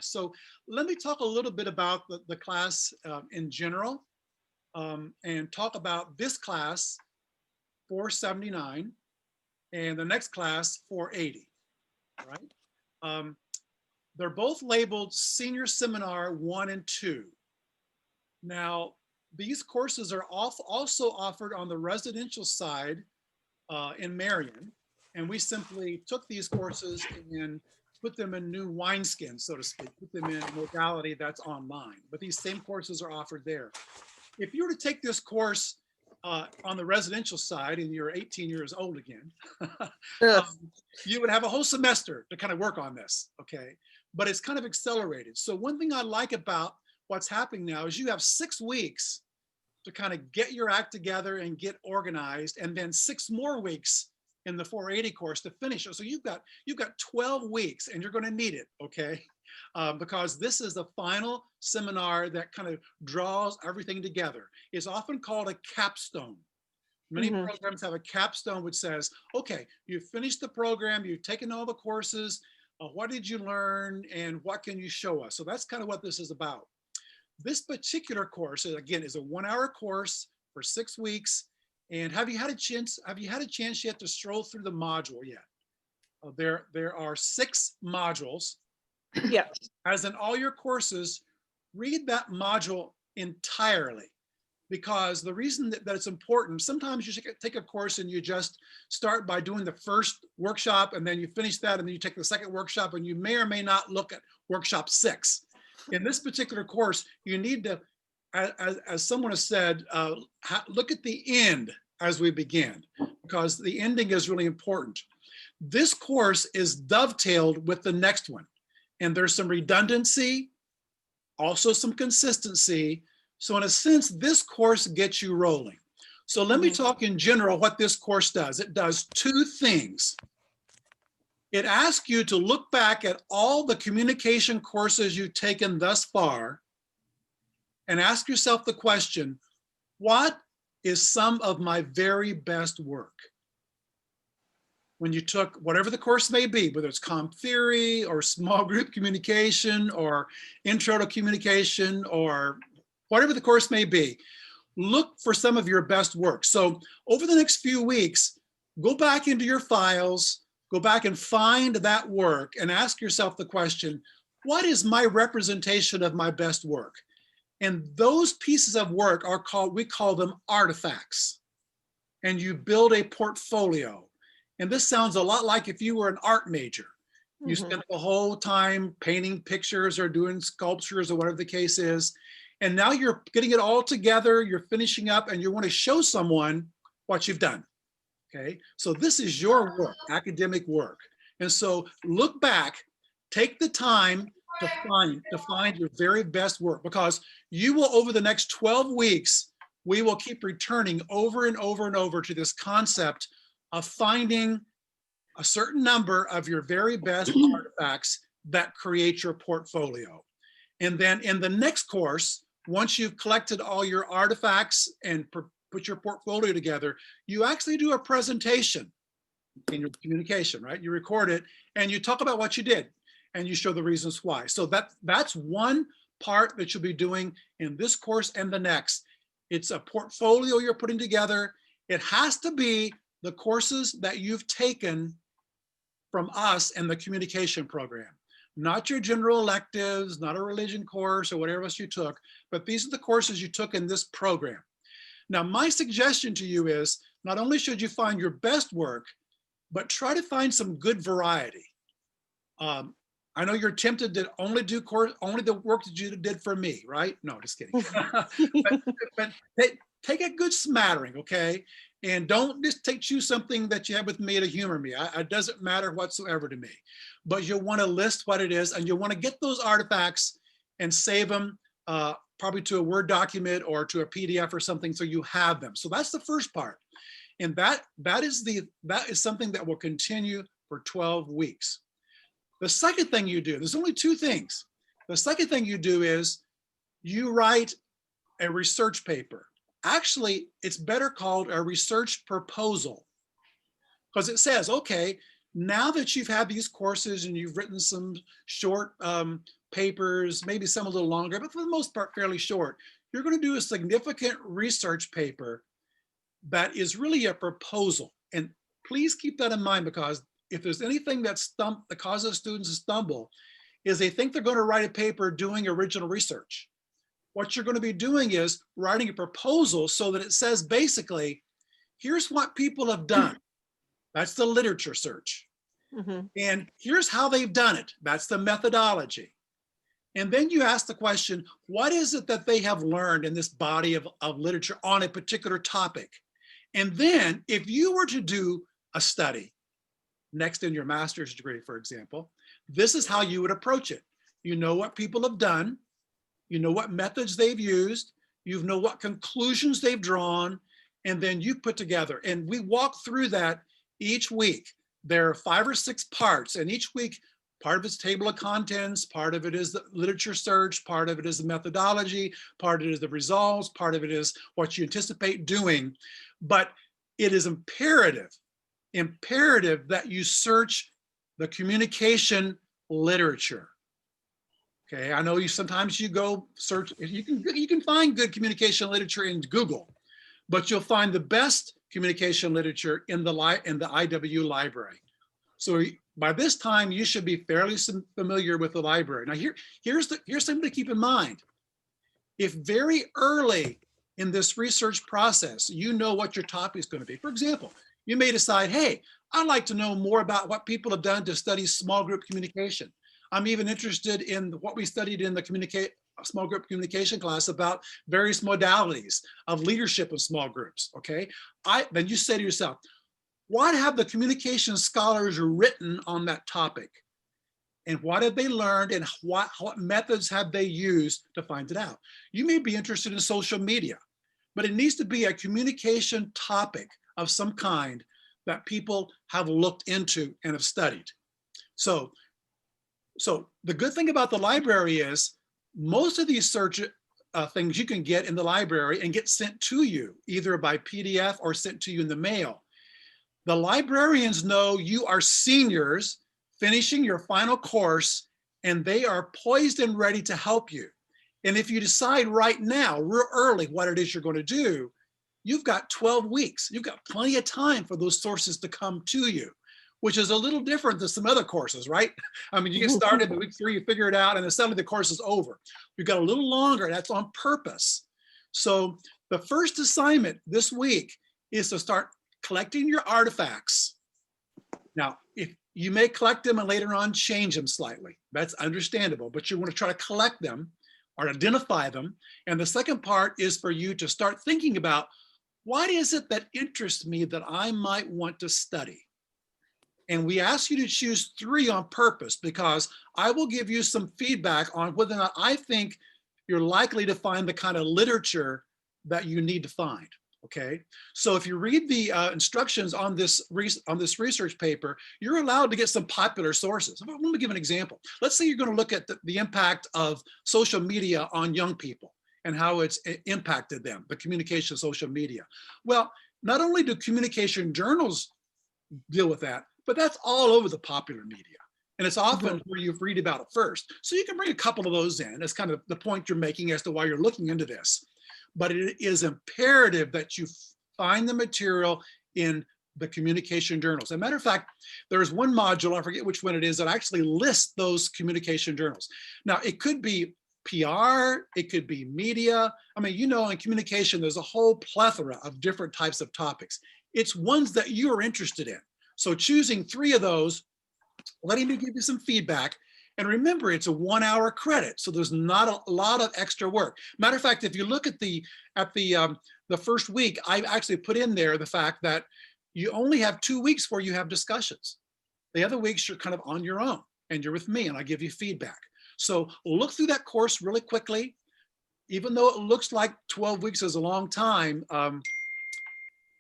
So let me talk a little bit about the class in general, and talk about this class 479 and the next class 480, right? They're both labeled Senior Seminar 1 and 2. Now, these courses are also offered on the residential side in Marion, and we simply took these courses and put them in new wineskins, so to speak, put them in modality that's online, but these same courses are offered there. If you were to take this course on the residential side and you're 18 years old again, you would have a whole semester to kind of work on this, okay? But it's kind of accelerated. So one thing I like about what's happening now is you have 6 weeks to kind of get your act together and get organized, and then 6 more weeks in the 480 course to finish it. So you've got 12 weeks, and you're going to need it, okay? Because this is the final seminar that kind of draws everything together. It's often called a capstone. Many programs have a capstone which says, okay, you've finished the program, you've taken all the courses, what did you learn, and what can you show us? So that's kind of what this is about. This particular course, again, is a 1-hour course for 6 weeks. And have you had a chance yet to stroll through the module yet? There are 6 modules. Yes. As in all your courses, read that module entirely, because the reason that it's important, sometimes you should take a course and you just start by doing the first workshop, and then you finish that, and then you take the second workshop, and you may or may not look at workshop 6. In this particular course, you need to, as someone has said, look at the end as we begin, because the ending is really important. This course is dovetailed with the next one, and there's some redundancy, also some consistency. So in a sense, this course gets you rolling. So let me talk in general what this course does. It does 2 things. It asks you to look back at all the communication courses you've taken thus far and ask yourself the question, what is some of my very best work? When you took whatever the course may be, whether it's comp theory or small group communication or intro to communication or whatever the course may be, look for some of your best work. So over the next few weeks, go back into your files, go back and find that work and ask yourself the question, what is my representation of my best work? And those pieces of work are called, we call them artifacts. And you build a portfolio. And this sounds a lot like if you were an art major. You spent the whole time painting pictures or doing sculptures or whatever the case is. And now you're getting it all together, you're finishing up, and you want to show someone what you've done. Okay, so this is your work, academic work. And so look back, take the time to find your very best work, because you will, over the next 12 weeks, we will keep returning over and over and over to this concept of finding a certain number of your very best artifacts that create your portfolio. And then in the next course, once you've collected all your artifacts and put your portfolio together, you actually do a presentation in your communication, right? You record it and you talk about what you did and you show the reasons why. So that's one part that you'll be doing in this course and the next. It's a portfolio you're putting together. It has to be the courses that you've taken from us and the communication program. Not your general electives, not a religion course or whatever else you took, but these are the courses you took in this program. Now, my suggestion to you is not only should you find your best work, but try to find some good variety. I know you're tempted to only do only the work that you did for me, right? No, just kidding. but take a good smattering, okay? And don't just choose something that you have with me to humor me. It doesn't matter whatsoever to me. But you'll want to list what it is, and you'll want to get those artifacts and save them probably to a Word document or to a PDF or something, so you have them. So that's the first part. And that is something that will continue for 12 weeks. The second thing you do, there's only 2 things. The second thing you do is you write a research paper. Actually, it's better called a research proposal, because it says, okay, now that you've had these courses and you've written some short papers, maybe some a little longer, but for the most part, fairly short. You're going to do a significant research paper that is really a proposal. And please keep that in mind, because if there's anything that causes students to stumble, is they think they're going to write a paper doing original research. What you're going to be doing is writing a proposal so that it says basically, here's what people have done. That's the literature search. And here's how they've done it. That's the methodology. And then you ask the question, what is it that they have learned in this body of literature on a particular topic? And then if you were to do a study next in your master's degree, for example, this is how you would approach it. You know what people have done. You know what methods they've used. You know what conclusions they've drawn. And then you put together, and we walk through that each week. There are 5 or 6 parts, and each week, part of it's table of contents, part of it is the literature search, part of it is the methodology, part of it is the results, part of it is what you anticipate doing. But it is imperative that you search the communication literature. Okay, I know sometimes you go search, you can find good communication literature in Google, but you'll find the best communication literature in the IWU library. So by this time, you should be fairly familiar with the library. Now here's something to keep in mind. If very early in this research process, you know what your topic is going to be. For example, you may decide, hey, I'd like to know more about what people have done to study small group communication. I'm even interested in what we studied in the small group communication class about various modalities of leadership in small groups, okay? Then you say to yourself, what have the communication scholars written on that topic? And what have they learned, and what methods have they used to find it out? You may be interested in social media, but it needs to be a communication topic of some kind that people have looked into and have studied. So the good thing about the library is most of these search things you can get in the library and get sent to you either by PDF or sent to you in the mail. The librarians know you are seniors finishing your final course, and they are poised and ready to help you. And if you decide right now, real early, what it is you're going to do, you've got 12 weeks. You've got plenty of time for those sources to come to you, which is a little different than some other courses, right? I mean, you get started in week 3, you figure it out, and then suddenly the course is over. You've got a little longer, that's on purpose. So the first assignment this week is to start collecting your artifacts. Now, if you may collect them and later on change them slightly, that's understandable, but you want to try to collect them or identify them. And the second part is for you to start thinking about, what is it that interests me that I might want to study? And we ask you to choose 3 on purpose, because I will give you some feedback on whether or not I think you're likely to find the kind of literature that you need to find. Okay, so if you read the instructions on this research paper, you're allowed to get some popular sources. Let me give an example. Let's say you're going to look at the impact of social media on young people and how it's impacted them, the communication of social media. Well, not only do communication journals deal with that, but that's all over the popular media. And it's often where you read about it first. So you can bring a couple of those in. That's kind of the point you're making as to why you're looking into this. But it is imperative that you find the material in the communication journals. As a matter of fact, there's one module, I forget which one it is, that actually lists those communication journals. Now, it could be PR, it could be media. I mean, you know, in communication, there's a whole plethora of different types of topics. It's ones that you are interested in. So choosing 3 of those, letting me give you some feedback. And remember, it's a 1-hour credit, so there's not a lot of extra work. Matter of fact, if you look at the first week, I've actually put in there the fact that you only have 2 weeks where you have discussions. The other weeks you're kind of on your own, and you're with me, and I give you feedback. So look through that course really quickly. Even though it looks like 12 weeks is a long time,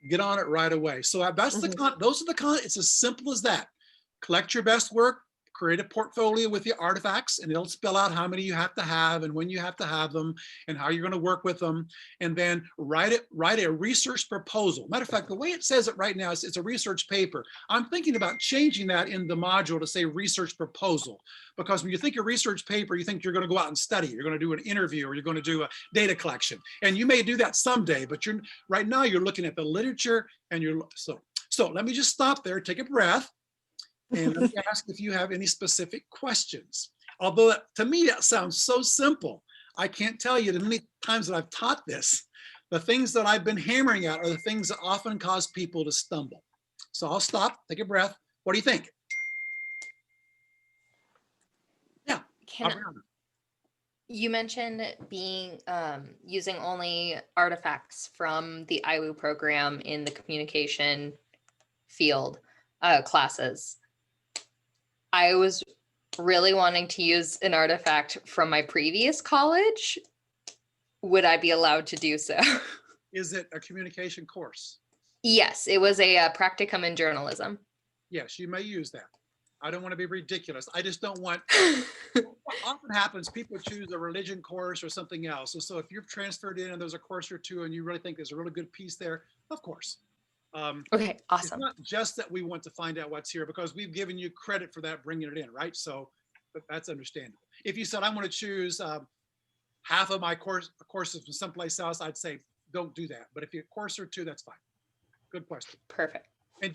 get on it right away. So that's those are the it's as simple as that. Collect your best work, create a portfolio with your artifacts, and it'll spell out how many you have to have and when you have to have them and how you're going to work with them. And then write a research proposal. Matter of fact, the way it says it right now is it's a research paper. I'm thinking about changing that in the module to say research proposal, because when you think of research paper, you think you're going to go out and study, you're going to do an interview, or you're going to do a data collection. And you may do that someday, but right now you're looking at the literature, and so let me just stop there, take a breath. And let me ask if you have any specific questions. Although to me, that sounds so simple. I can't tell you the many times that I've taught this. The things that I've been hammering out are the things that often cause people to stumble. So I'll stop, take a breath. What do you think? Yeah. You mentioned using only artifacts from the IWU program in the communication field classes. I was really wanting to use an artifact from my previous college. Would I be allowed to do so? Is it a communication course? Yes, it was a practicum in journalism. Yes, you may use that. I don't want to be ridiculous. I just don't want, what often happens, people choose a religion course or something else. And so if you've transferred in and there's a course or two and you really think there's a really good piece there, of course. Okay, awesome. It's not just that we want to find out what's here, because we've given you credit for that, bringing it in, right? So that's understandable. If you said, I want to choose half of my courses from someplace else, I'd say, don't do that. But if you have a course or two, that's fine. Good question. Perfect. And